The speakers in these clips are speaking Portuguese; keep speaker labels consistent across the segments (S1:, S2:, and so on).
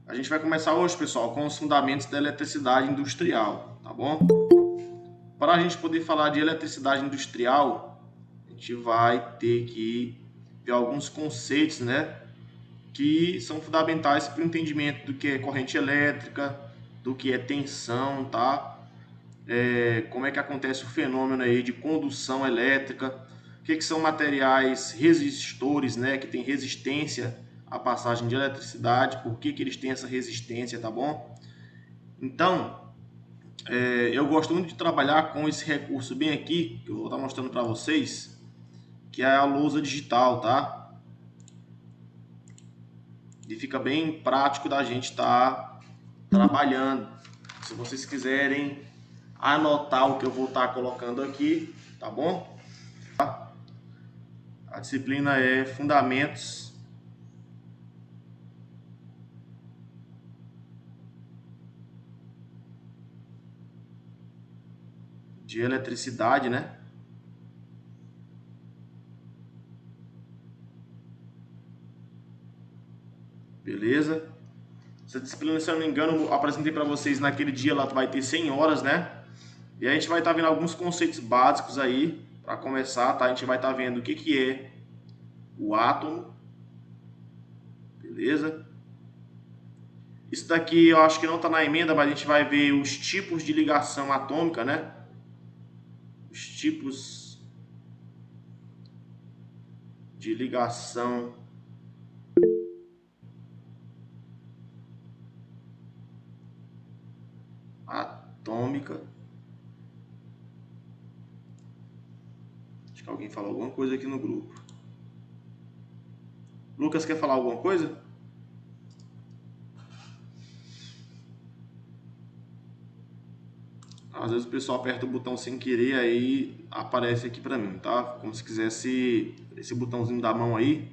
S1: A gente vai começar hoje, pessoal, com os fundamentos da eletricidade industrial, tá bom? Para a gente poder falar de eletricidade industrial, a gente vai ter que ver alguns conceitos, né, que são fundamentais para o entendimento do que é corrente elétrica, do que é tensão, tá? Como é que acontece o fenômeno aí de condução elétrica, o que são materiais resistores, né, que tem resistência à passagem de eletricidade, por que eles têm essa resistência, tá bom? Então, eu gosto muito de trabalhar com esse recurso bem aqui, que eu vou estar mostrando para vocês, que é a lousa digital, tá? E fica bem prático da gente estar trabalhando. Se vocês quiserem anotar o que eu vou estar colocando aqui, tá bom? A disciplina é Fundamentos de Eletricidade, né? Beleza? Essa disciplina, se eu não me engano, eu apresentei para vocês naquele dia, ela vai ter 100 horas, né? E aí a gente vai estar vendo alguns conceitos básicos aí, para começar, tá? A gente vai estar vendo o que é o átomo, beleza? Isso daqui eu acho que não está na emenda, mas a gente vai ver os tipos de ligação atômica, né? Os tipos de ligação atômica. Acho que alguém falou alguma coisa aqui no grupo. Lucas, quer falar alguma coisa? Às vezes o pessoal aperta o botão sem querer, aí aparece aqui pra mim, tá? Como se quisesse esse botãozinho da mão aí.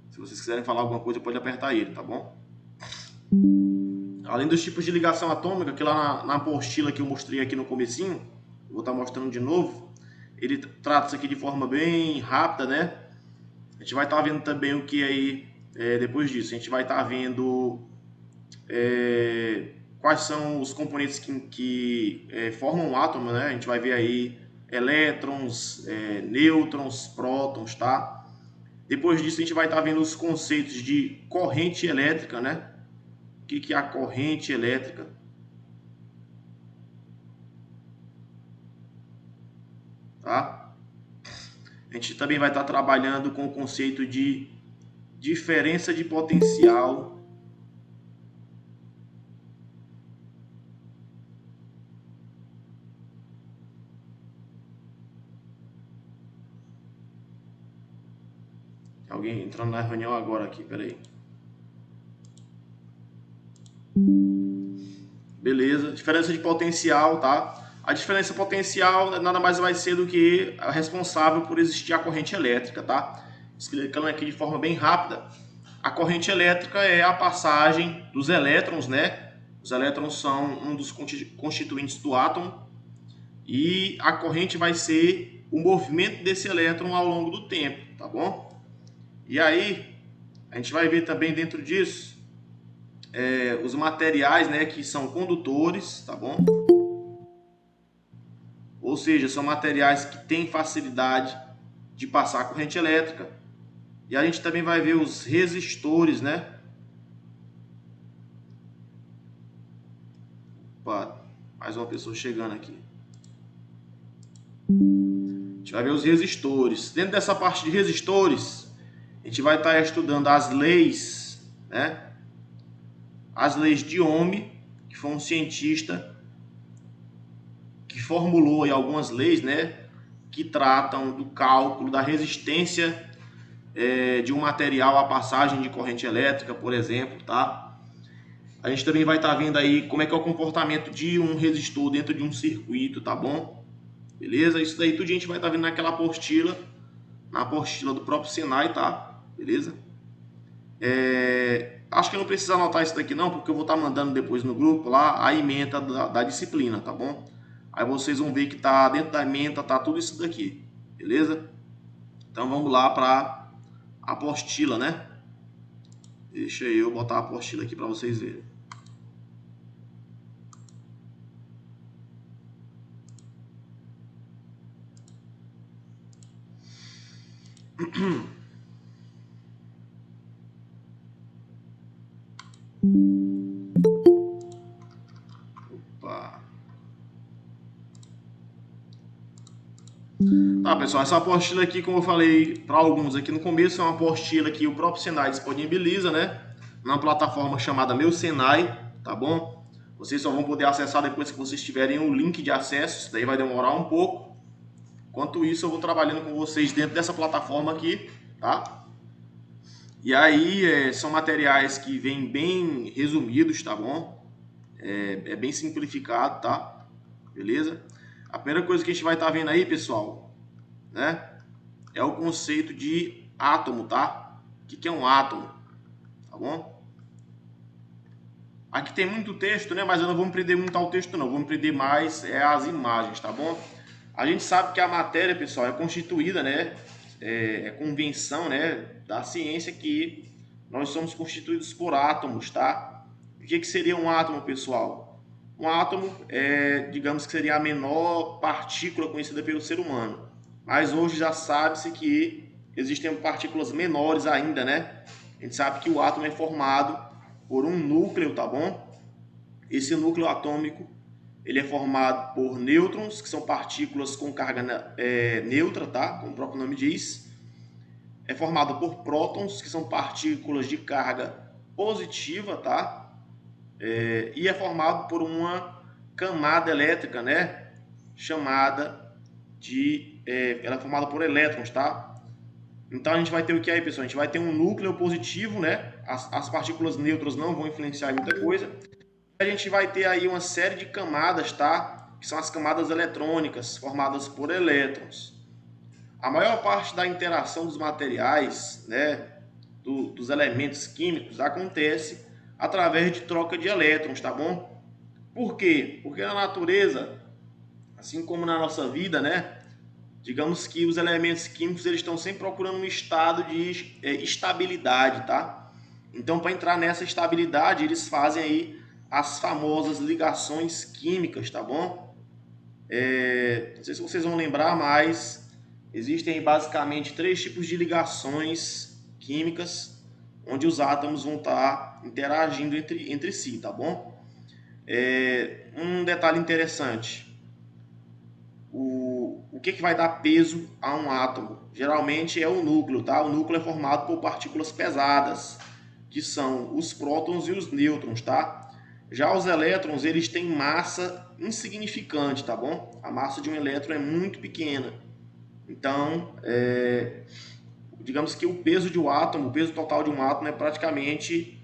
S1: Se vocês quiserem falar alguma coisa, pode apertar ele, tá bom? Além dos tipos de ligação atômica, que lá na apostila que eu mostrei aqui no comecinho, vou estar mostrando de novo, ele trata isso aqui de forma bem rápida, né? A gente vai estar vendo também o que aí, depois disso, a gente vai estar vendo quais são os componentes que formam um átomo, né? A gente vai ver aí elétrons, nêutrons, prótons, tá? Depois disso a gente vai estar vendo os conceitos de corrente elétrica, né? O que é a corrente elétrica? Tá? A gente também vai estar trabalhando com o conceito de diferença de potencial Alguém entrando na reunião agora aqui, peraí. Beleza, diferença de potencial, tá? A diferença potencial nada mais vai ser do que a responsável por existir a corrente elétrica, tá? Explicando aqui de forma bem rápida. A corrente elétrica é a passagem dos elétrons, né? Os elétrons são um dos constituintes do átomo. E a corrente vai ser o movimento desse elétron ao longo do tempo, tá bom? E aí, a gente vai ver também dentro disso os materiais, né, que são condutores, tá bom? Ou seja, são materiais que têm facilidade de passar corrente elétrica. E a gente também vai ver os resistores, né? Opa, mais uma pessoa chegando aqui. A gente vai ver os resistores. Dentro dessa parte de resistores, a gente vai estar estudando as leis, né? As leis de Ohm, que foi um cientista que formulou aí algumas leis, né, que tratam do cálculo da resistência de um material à passagem de corrente elétrica, por exemplo, tá? A gente também vai estar vendo aí como é que é o comportamento de um resistor dentro de um circuito, tá bom? Beleza? Isso daí tudo a gente vai estar vendo naquela apostila, na apostila do próprio Senai, tá? Beleza? Acho que não precisa anotar isso daqui não, porque eu vou estar mandando depois no grupo lá a ementa da disciplina, tá bom? Aí vocês vão ver que tá dentro da ementa, tá tudo isso daqui, beleza? Então vamos lá para a apostila, né? Deixa eu botar a apostila aqui para vocês verem. Opa. Tá, pessoal, essa apostila aqui, como eu falei para alguns aqui no começo, é uma apostila que o próprio Senai disponibiliza, né? Numa plataforma chamada Meu Senai, tá bom? Vocês só vão poder acessar depois que vocês tiverem o link de acesso, isso daí vai demorar um pouco. Enquanto isso, eu vou trabalhando com vocês dentro dessa plataforma aqui, tá? E aí, são materiais que vêm bem resumidos, tá bom? É bem simplificado, tá? Beleza? A primeira coisa que a gente vai estar vendo aí, pessoal, né? É o conceito de átomo, tá? O que é um átomo, tá bom? Aqui tem muito texto, né? Mas eu não vou me prender muito ao texto, não. Vou me prender mais às imagens, tá bom? A gente sabe que a matéria, pessoal, é constituída, né? É convenção, né? Da ciência que nós somos constituídos por átomos, tá? O que seria um átomo, pessoal? Um átomo digamos que seria a menor partícula conhecida pelo ser humano. Mas hoje já sabe-se que existem partículas menores ainda, né? A gente sabe que o átomo é formado por um núcleo, tá bom? Esse núcleo atômico, ele é formado por nêutrons, que são partículas com carga neutra, tá? Como o próprio nome diz. É formado por prótons, que são partículas de carga positiva, tá? E é formado por uma camada elétrica, né? Chamada de... ela é formada por elétrons, tá? Então a gente vai ter o que aí, pessoal? A gente vai ter um núcleo positivo, né? As partículas neutras não vão influenciar em muita coisa. A gente vai ter aí uma série de camadas, tá? Que são as camadas eletrônicas, formadas por elétrons. A maior parte da interação dos materiais, né? Dos elementos químicos, acontece através de troca de elétrons, tá bom? Por quê? Porque na natureza, assim como na nossa vida, né? Digamos que os elementos químicos eles estão sempre procurando um estado de estabilidade, tá? Então, para entrar nessa estabilidade, eles fazem aí as famosas ligações químicas, tá bom? Não sei se vocês vão lembrar, mas existem basicamente 3 tipos de ligações químicas onde os átomos vão estar interagindo entre si, tá bom? Um detalhe interessante. O que vai dar peso a um átomo? Geralmente é o núcleo, tá? O núcleo é formado por partículas pesadas, que são os prótons e os nêutrons, tá? Já os elétrons, eles têm massa insignificante, tá bom? A massa de um elétron é muito pequena. Então, digamos que o peso de um átomo, o peso total de um átomo é praticamente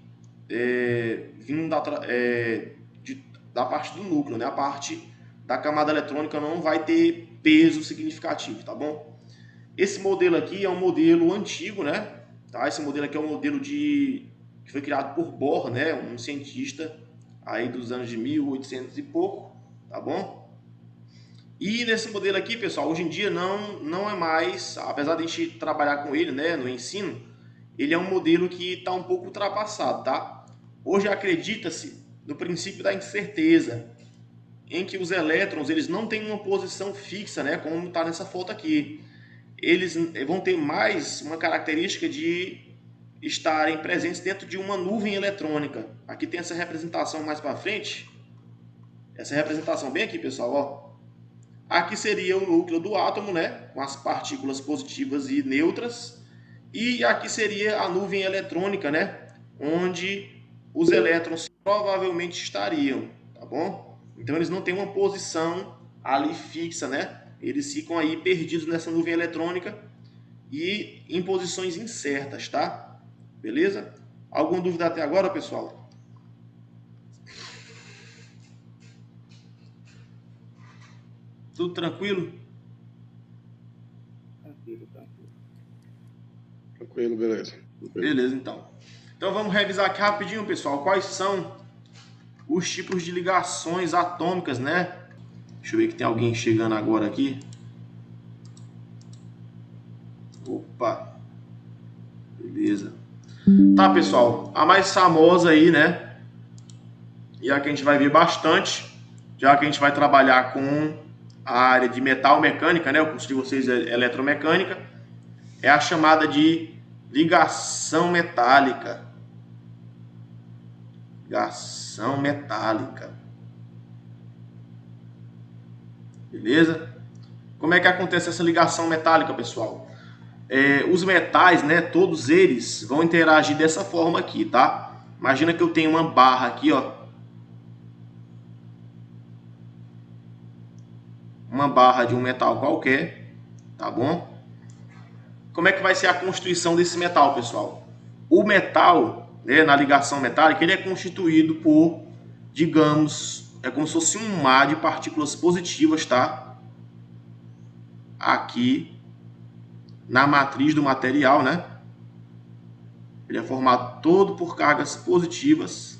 S1: vindo da parte do núcleo, né? A parte da camada eletrônica não vai ter peso significativo, tá bom? Esse modelo aqui é um modelo antigo, né? Tá? Esse modelo aqui é um modelo que foi criado por Bohr, né? Um cientista aí dos anos de 1800 e pouco, tá bom? E nesse modelo aqui, pessoal, hoje em dia não é mais, apesar de a gente trabalhar com ele, né, no ensino, ele é um modelo que está um pouco ultrapassado, tá? Hoje acredita-se no princípio da incerteza, em que os elétrons eles não têm uma posição fixa, né, como está nessa foto aqui. Eles vão ter mais uma característica de estarem presentes dentro de uma nuvem eletrônica. Aqui tem essa representação mais para frente. Essa representação bem aqui, pessoal, ó. Aqui seria o núcleo do átomo, né, com as partículas positivas e neutras. E aqui seria a nuvem eletrônica, né, onde os elétrons provavelmente estariam, tá bom? Então eles não têm uma posição ali fixa, né? Eles ficam aí perdidos nessa nuvem eletrônica e em posições incertas, tá? Beleza? Alguma dúvida até agora, pessoal? Tudo tranquilo?
S2: Tranquilo, beleza.
S1: Beleza, então. Então vamos revisar aqui rapidinho, pessoal, quais são os tipos de ligações atômicas, né? Deixa eu ver que tem alguém chegando agora aqui. Opa. Beleza. Tá, pessoal? A mais famosa aí, né? E a que a gente vai ver bastante, já que a gente vai trabalhar com a área de metal mecânica, né? O curso de vocês é eletromecânica, é a chamada de ligação metálica. Ligação metálica. Beleza? Como é que acontece essa ligação metálica, pessoal? Os metais, né, todos eles vão interagir dessa forma aqui, tá? Imagina que eu tenho uma barra aqui, ó. Uma barra de um metal qualquer, tá bom? Como é que vai ser a constituição desse metal, pessoal? O metal, né, na ligação metálica, ele é constituído por, digamos, é como se fosse um mar de partículas positivas, tá? Aqui na matriz do material, né? Ele é formado todo por cargas positivas,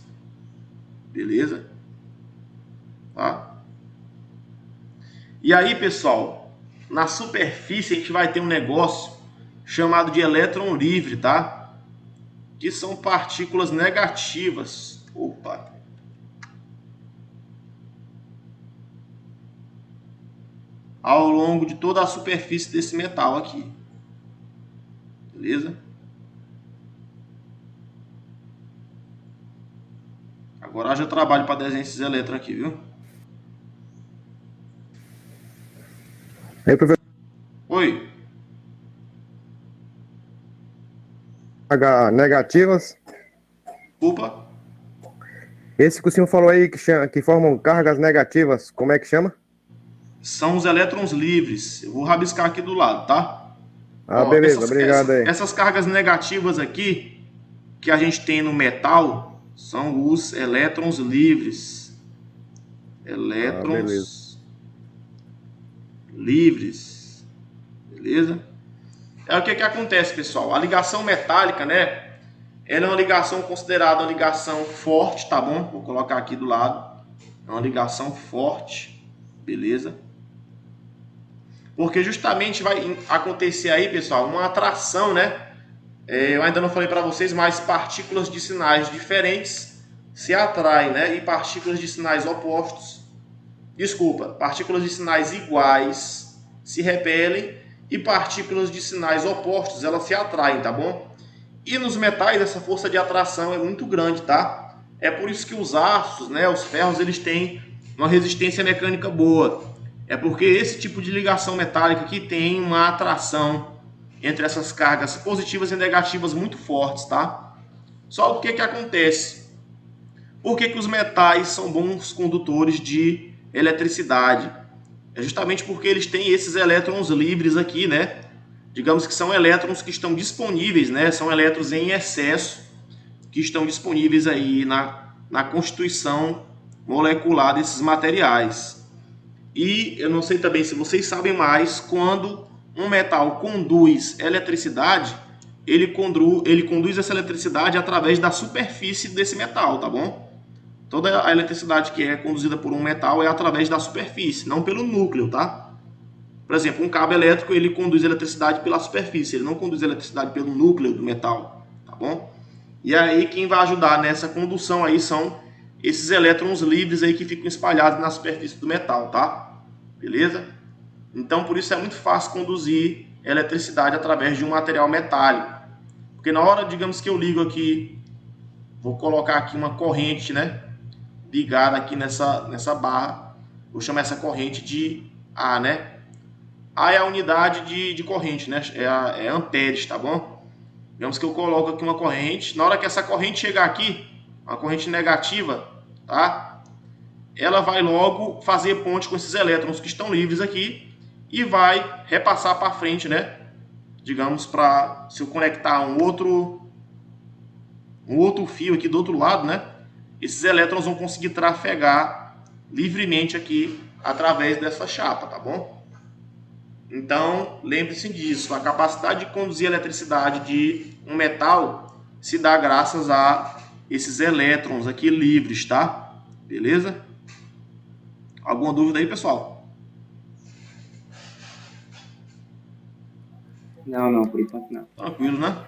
S1: beleza? Tá? E aí, pessoal, na superfície a gente vai ter um negócio chamado de elétron livre, tá? Que são partículas negativas. Opa! Ao longo de toda a superfície desse metal aqui. Beleza? Agora eu já trabalho para desenhar esses elétrons aqui, viu?
S2: Aí, professor,
S1: Oi.
S2: H negativas.
S1: Desculpa.
S2: Esse que o senhor falou aí que formam cargas negativas, como é que chama?
S1: São os elétrons livres. Eu vou rabiscar aqui do lado, tá?
S2: Ah,
S1: Ó,
S2: beleza, obrigado aí.
S1: essas cargas negativas aqui que a gente tem no metal são os elétrons livres.
S2: Ah, beleza.
S1: Elétrons livres. Beleza? É o que acontece, pessoal. A ligação metálica, né? Ela é uma ligação considerada uma ligação forte, tá bom? Vou colocar aqui do lado. É uma ligação forte. Beleza? Porque justamente vai acontecer aí, pessoal, uma atração, né? Eu ainda não falei para vocês, mas partículas de sinais diferentes se atraem, né? E partículas de sinais opostos, desculpa, partículas de sinais iguais se repelem e partículas de sinais opostos elas se atraem, tá bom? E nos metais essa força de atração é muito grande, tá? É por isso que os aços, né, os ferros, eles têm uma resistência mecânica boa. É porque esse tipo de ligação metálica aqui tem uma atração entre essas cargas positivas e negativas muito fortes, tá? Só o que acontece? Por que os metais são bons condutores de eletricidade? É justamente porque eles têm esses elétrons livres aqui, né? Digamos que são elétrons que estão disponíveis, né? São elétrons em excesso que estão disponíveis aí na constituição molecular desses materiais. E eu não sei também se vocês sabem mais, quando um metal conduz eletricidade, ele conduz essa eletricidade através da superfície desse metal, tá bom? Toda a eletricidade que é conduzida por um metal é através da superfície, não pelo núcleo, tá? Por exemplo, um cabo elétrico, ele conduz eletricidade pela superfície, ele não conduz eletricidade pelo núcleo do metal, tá bom? E aí quem vai ajudar nessa condução aí são esses elétrons livres aí que ficam espalhados na superfície do metal, tá? Beleza? Então, por isso é muito fácil conduzir eletricidade através de um material metálico. Porque na hora, digamos que eu ligo aqui, vou colocar aqui uma corrente, né? Ligada aqui nessa barra. Vou chamar essa corrente de A, né? A é a unidade de corrente, né? É amperes, tá bom? Digamos que eu coloco aqui uma corrente. Na hora que essa corrente chegar aqui, uma corrente negativa, tá? Ela vai logo fazer ponte com esses elétrons que estão livres aqui e vai repassar para frente, né? Digamos, para se eu conectar um outro fio aqui do outro lado, né? Esses elétrons vão conseguir trafegar livremente aqui através dessa chapa, tá bom? Então, lembre-se disso, a capacidade de conduzir eletricidade de um metal se dá graças a esses elétrons aqui livres, tá? Beleza? Alguma dúvida aí, pessoal?
S3: Não, por enquanto não.
S1: Tranquilo, né?